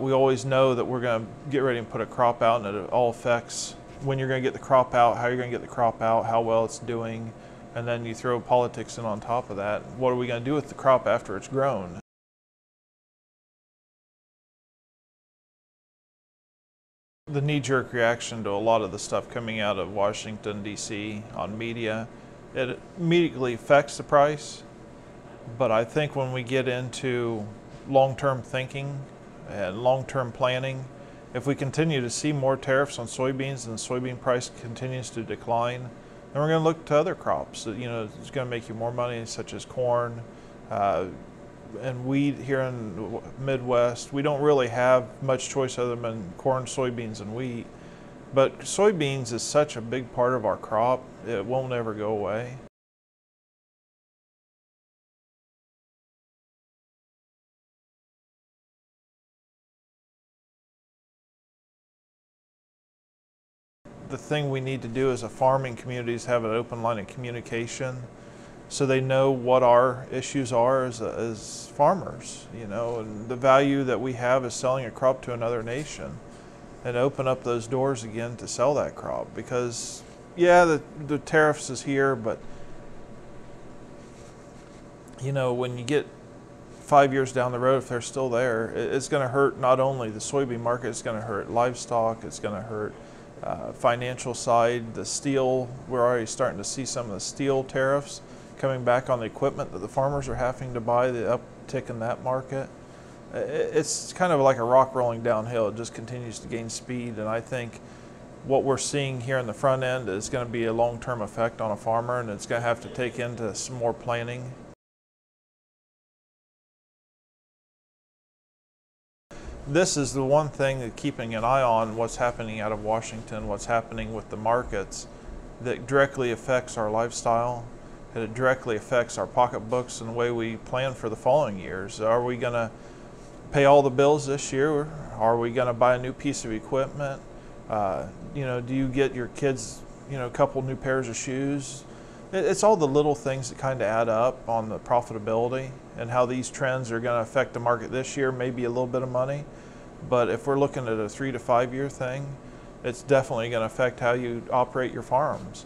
We always know that we're going to get ready and put a crop out, and it all affects when you're going to get the crop out, how you're going to get the crop out, how well it's doing, and then you throw politics in on top of that. What are we going to do with the crop after it's grown? The knee-jerk reaction to a lot of the stuff coming out of Washington, D.C. on media, it immediately affects the price. But I think when we get into long-term thinking and long-term planning, if we continue to see more tariffs on soybeans and the soybean price continues to decline, then we're going to look to other crops that, it's going to make you more money, such as corn and wheat here in the Midwest. We don't really have much choice other than corn, soybeans, and wheat. But soybeans is such a big part of our crop, it won't ever go away. The thing we need to do as a farming community is have an open line of communication so they know what our issues are as farmers, and the value that we have is selling a crop to another nation, and open up those doors again to sell that crop. Because, yeah, the tariffs is here, but, when you get 5 years down the road, if they're still there, it's going to hurt not only the soybean market, it's going to hurt livestock, it's going to hurt financial side, the steel. We're already starting to see some of the steel tariffs coming back on the equipment that the farmers are having to buy, the uptick in that market. It's kind of like a rock rolling downhill. It just continues to gain speed, and I think what we're seeing here in the front end is going to be a long-term effect on a farmer, and it's going to have to take into some more planning. This is the one thing that keeping an eye on what's happening out of Washington, what's happening with the markets, that directly affects our lifestyle. It directly affects our pocketbooks and the way we plan for the following years. Are we going to pay all the bills this year? Are we going to buy a new piece of equipment? Do you get your kids, a couple new pairs of shoes? It's all the little things that kind of add up on the profitability and how these trends are going to affect the market this year, maybe a little bit of money. But if we're looking at a 3 to 5 year thing, it's definitely going to affect how you operate your farms.